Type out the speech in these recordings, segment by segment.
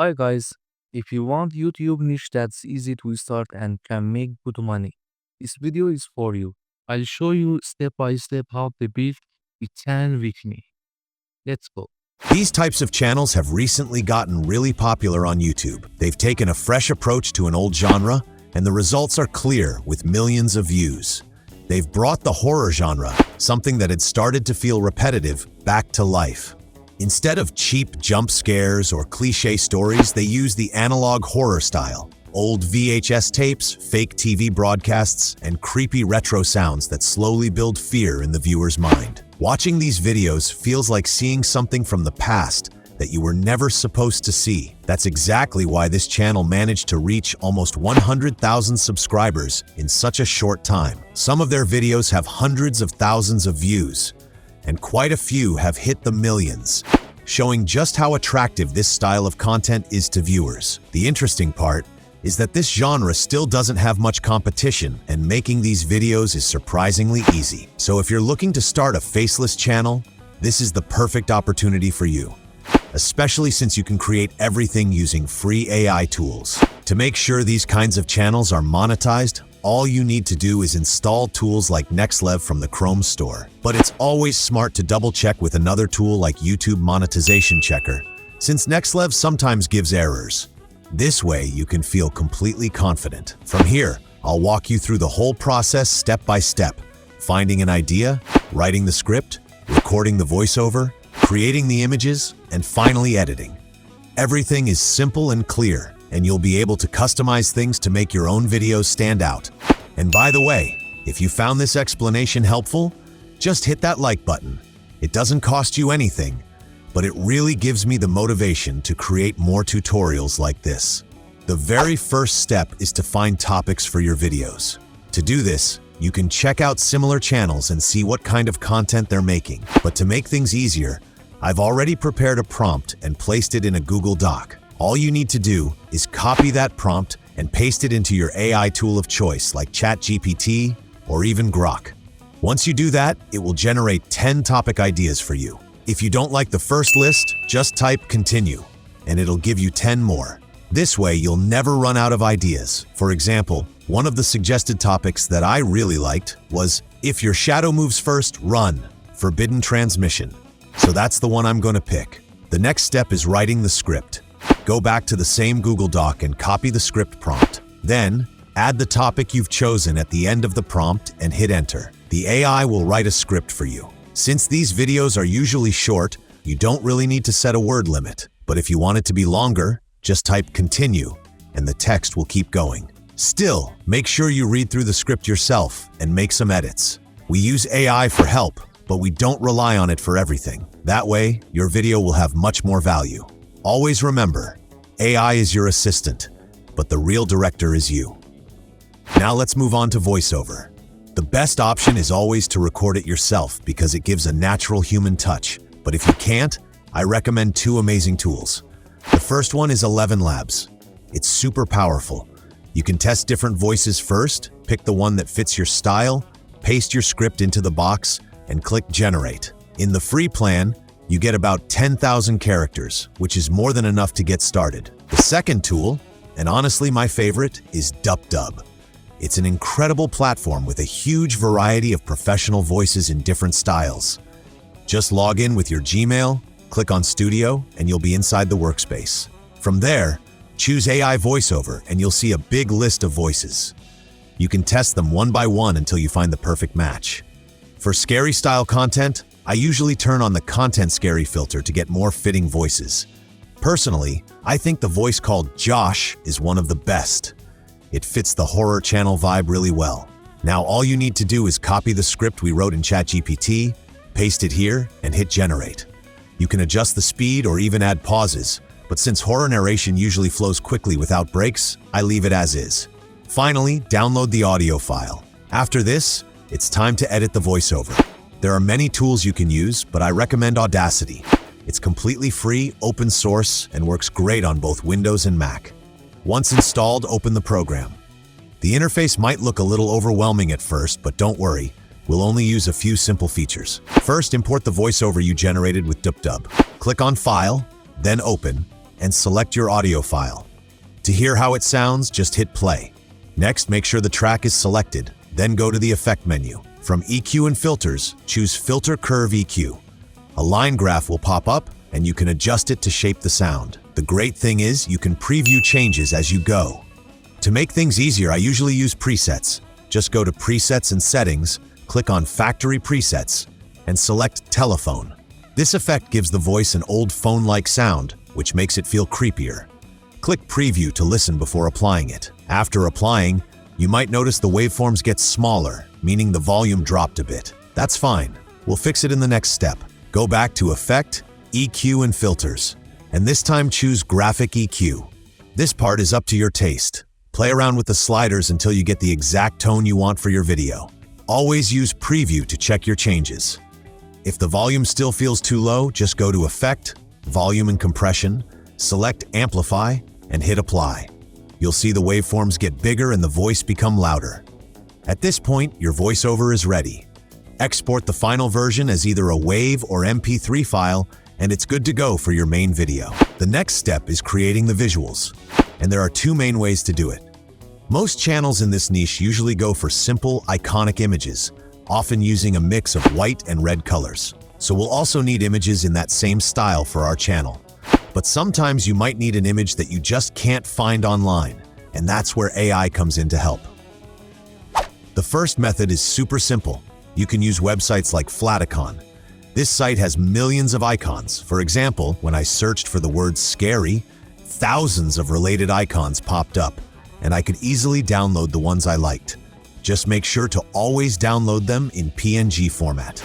Hi guys, if you want YouTube niche that's easy to start and can make good money, this video is for you. I'll show you step by step how to build a channel with me. Let's go. These types of channels have recently gotten really popular on YouTube. They've taken a fresh approach to an old genre, and the results are clear with millions of views. They've brought the horror genre, something that had started to feel repetitive, back to life. Instead of cheap jump scares or cliché stories, they use the analog horror style. Old VHS tapes, fake TV broadcasts, and creepy retro sounds that slowly build fear in the viewer's mind. Watching these videos feels like seeing something from the past that you were never supposed to see. That's exactly why this channel managed to reach almost 100,000 subscribers in such a short time. Some of their videos have hundreds of thousands of views, and quite a few have hit the millions, showing just how attractive this style of content is to viewers. The interesting part is that this genre still doesn't have much competition, and making these videos is surprisingly easy. So if you're looking to start a faceless channel, this is the perfect opportunity for you, especially since you can create everything using free AI tools. To make sure these kinds of channels are monetized, all you need to do is install tools like NextLev from the Chrome store. But it's always smart to double-check with another tool like YouTube Monetization Checker, since NextLev sometimes gives errors. This way, you can feel completely confident. From here, I'll walk you through the whole process step by step, finding an idea, writing the script, recording the voiceover, creating the images, and finally editing. Everything is simple and clear, and you'll be able to customize things to make your own videos stand out. And by the way, if you found this explanation helpful, just hit that like button. It doesn't cost you anything, but it really gives me the motivation to create more tutorials like this. The very first step is to find topics for your videos. To do this, you can check out similar channels and see what kind of content they're making. But to make things easier, I've already prepared a prompt and placed it in a Google Doc. All you need to do is copy that prompt and paste it into your AI tool of choice like ChatGPT or even Grok. Once you do that, it will generate 10 topic ideas for you. If you don't like the first list, just type continue, and it'll give you 10 more. This way, you'll never run out of ideas. For example, one of the suggested topics that I really liked was, if your shadow moves first, run, forbidden transmission. So that's the one I'm going to pick. The next step is writing the script. Go back to the same Google Doc and copy the script prompt. Then, add the topic you've chosen at the end of the prompt and hit enter. The AI will write a script for you. Since these videos are usually short, you don't really need to set a word limit. But if you want it to be longer, just type continue, and the text will keep going. Still, make sure you read through the script yourself and make some edits. We use AI for help, but we don't rely on it for everything. That way, your video will have much more value. Always remember, AI is your assistant, but the real director is you. Now let's move on to voiceover. The best option is always to record it yourself because it gives a natural human touch. But if you can't, I recommend two amazing tools. The first one is 11 Labs. It's super powerful. You can test different voices first, pick the one that fits your style, paste your script into the box, and click generate. In the free plan, you get about 10,000 characters, which is more than enough to get started. The second tool, and honestly my favorite, is DupDub. It's an incredible platform with a huge variety of professional voices in different styles. Just log in with your Gmail, click on Studio, and you'll be inside the workspace. From there, choose AI voiceover and you'll see a big list of voices. You can test them one by one until you find the perfect match. For scary style content, I usually turn on the content scary filter to get more fitting voices. Personally, I think the voice called Josh is one of the best. It fits the horror channel vibe really well. Now all you need to do is copy the script we wrote in ChatGPT, paste it here, and hit generate. You can adjust the speed or even add pauses, but since horror narration usually flows quickly without breaks, I leave it as is. Finally, download the audio file. After this, it's time to edit the voiceover. There are many tools you can use, but I recommend Audacity. It's completely free, open source, and works great on both Windows and Mac. Once installed, open the program. The interface might look a little overwhelming at first, but don't worry, we'll only use a few simple features. First, import the voiceover you generated with DupDub. Click on File, then Open, and select your audio file. To hear how it sounds, just hit play. Next, make sure the track is selected, then go to the Effect menu. From EQ and Filters, choose Filter Curve EQ. A line graph will pop up, and you can adjust it to shape the sound. The great thing is, you can preview changes as you go. To make things easier, I usually use presets. Just go to Presets and Settings, click on Factory Presets, and select Telephone. This effect gives the voice an old phone-like sound, which makes it feel creepier. Click Preview to listen before applying it. After applying, you might notice the waveforms get smaller, meaning the volume dropped a bit. That's fine. We'll fix it in the next step. Go back to Effect, EQ, and Filters, and this time choose Graphic EQ. This part is up to your taste. Play around with the sliders until you get the exact tone you want for your video. Always use Preview to check your changes. If the volume still feels too low, just go to Effect, Volume and Compression, select Amplify, and hit Apply. You'll see the waveforms get bigger and the voice become louder. At this point, your voiceover is ready. Export the final version as either a WAV or MP3 file, and it's good to go for your main video. The next step is creating the visuals, and there are two main ways to do it. Most channels in this niche usually go for simple, iconic images, often using a mix of white and red colors. So we'll also need images in that same style for our channel. But sometimes you might need an image that you just can't find online, and that's where AI comes in to help. The first method is super simple. You can use websites like Flaticon. This site has millions of icons. For example, when I searched for the word scary, thousands of related icons popped up, and I could easily download the ones I liked. Just make sure to always download them in PNG format.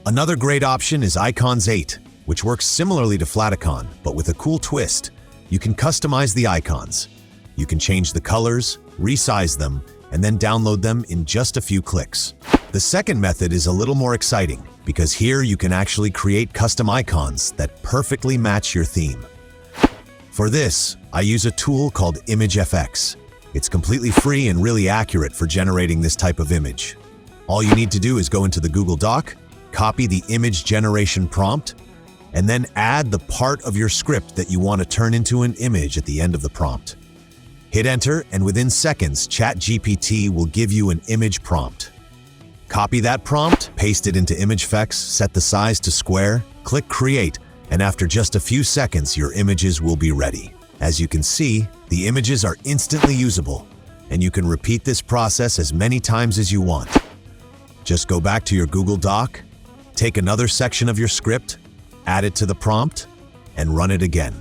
Another great option is Icons 8, which works similarly to Flaticon, but with a cool twist. You can customize the icons. You can change the colors, resize them, and then download them in just a few clicks. The second method is a little more exciting, because here you can actually create custom icons that perfectly match your theme. For this, I use a tool called ImageFX. It's completely free and really accurate for generating this type of image. All you need to do is go into the Google Doc, copy the image generation prompt, and then add the part of your script that you want to turn into an image at the end of the prompt. Hit enter, and within seconds, ChatGPT will give you an image prompt. Copy that prompt, paste it into ImageFX, set the size to square, click Create, and after just a few seconds, your images will be ready. As you can see, the images are instantly usable, and you can repeat this process as many times as you want. Just go back to your Google Doc, take another section of your script, add it to the prompt, and run it again.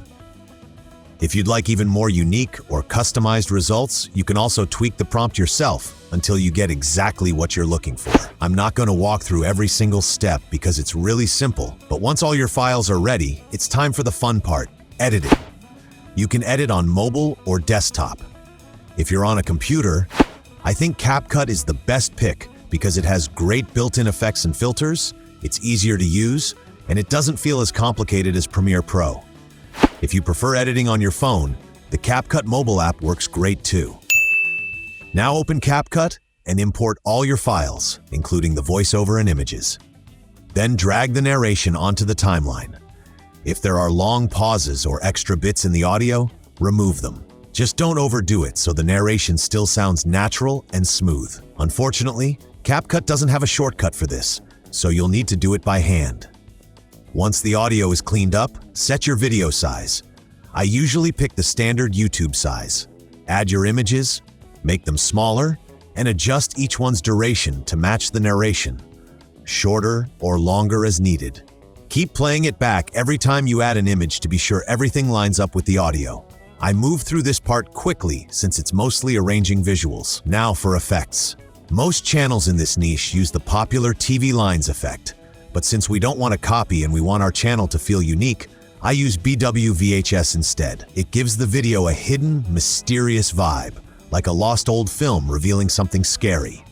If you'd like even more unique or customized results, you can also tweak the prompt yourself until you get exactly what you're looking for. I'm not going to walk through every single step because it's really simple, but once all your files are ready, it's time for the fun part, editing. You can edit on mobile or desktop. If you're on a computer, I think CapCut is the best pick because it has great built-in effects and filters, it's easier to use, and it doesn't feel as complicated as Premiere Pro. If you prefer editing on your phone, the CapCut mobile app works great too. Now open CapCut and import all your files, including the voiceover and images. Then drag the narration onto the timeline. If there are long pauses or extra bits in the audio, remove them. Just don't overdo it so the narration still sounds natural and smooth. Unfortunately, CapCut doesn't have a shortcut for this, so you'll need to do it by hand. Once the audio is cleaned up, set your video size. I usually pick the standard YouTube size. Add your images, make them smaller, and adjust each one's duration to match the narration, shorter or longer as needed. Keep playing it back every time you add an image to be sure everything lines up with the audio. I move through this part quickly since it's mostly arranging visuals. Now for effects. Most channels in this niche use the popular TV lines effect, but since we don't want to copy and we want our channel to feel unique, I use BWVHS instead. It gives the video a hidden, mysterious vibe, like a lost old film revealing something scary.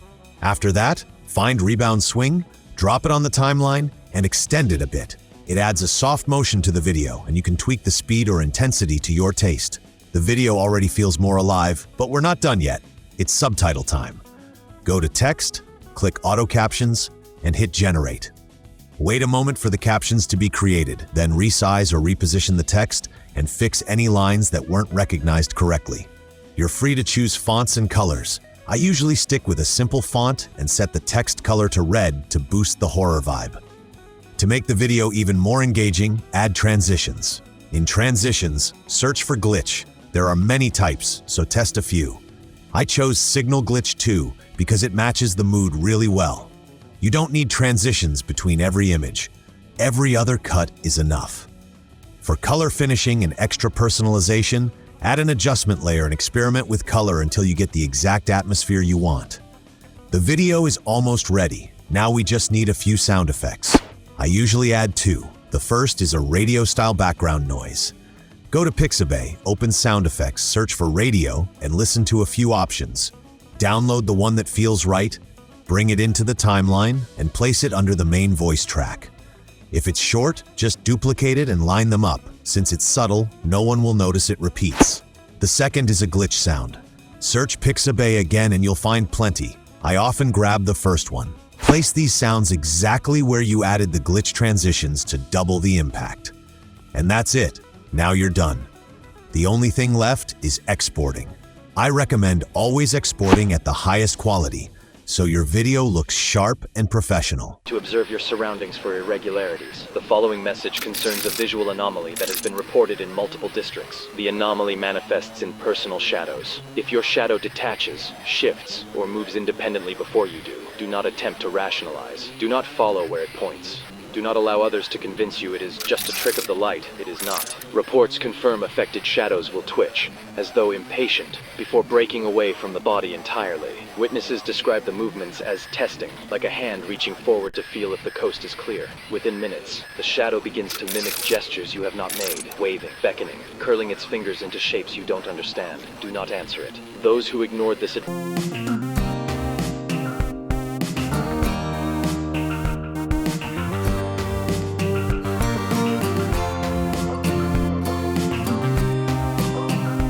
After that, find Rebound Swing, drop it on the timeline, and extend it a bit. It adds a soft motion to the video, and you can tweak the speed or intensity to your taste. The video already feels more alive, but we're not done yet. It's subtitle time. Go to Text, click Auto Captions, and hit Generate. Wait a moment for the captions to be created, then resize or reposition the text, and fix any lines that weren't recognized correctly. You're free to choose fonts and colors. I usually stick with a simple font and set the text color to red to boost the horror vibe. To make the video even more engaging, add transitions. In transitions, search for glitch. There are many types, so test a few. I chose Signal Glitch 2 because it matches the mood really well. You don't need transitions between every image. Every other cut is enough. For color finishing and extra personalization, add an adjustment layer and experiment with color until you get the exact atmosphere you want. The video is almost ready. Now we just need a few sound effects. I usually add 2. The first is a radio-style background noise. Go to Pixabay, open Sound Effects, search for radio, and listen to a few options. Download the one that feels right, bring it into the timeline, and place it under the main voice track. If it's short, just duplicate it and line them up. Since it's subtle, no one will notice it repeats. The second is a glitch sound. Search Pixabay again and you'll find plenty. I often grab the first one. Place these sounds exactly where you added the glitch transitions to double the impact. And that's it. Now you're done. The only thing left is exporting. I recommend always exporting at the highest quality, so your video looks sharp and professional. To observe your surroundings for irregularities. The following message concerns a visual anomaly that has been reported in multiple districts. The anomaly manifests in personal shadows. If your shadow detaches, shifts, or moves independently before you do not attempt to rationalize. Do not follow where it points. Do not allow others to convince you it is just a trick of the light. It is not. Reports confirm affected shadows will twitch, as though impatient, before breaking away from the body entirely. Witnesses describe the movements as testing, like a hand reaching forward to feel if the coast is clear. Within minutes, the shadow begins to mimic gestures you have not made, waving, beckoning, curling its fingers into shapes you don't understand. Do not answer it. Those who ignored this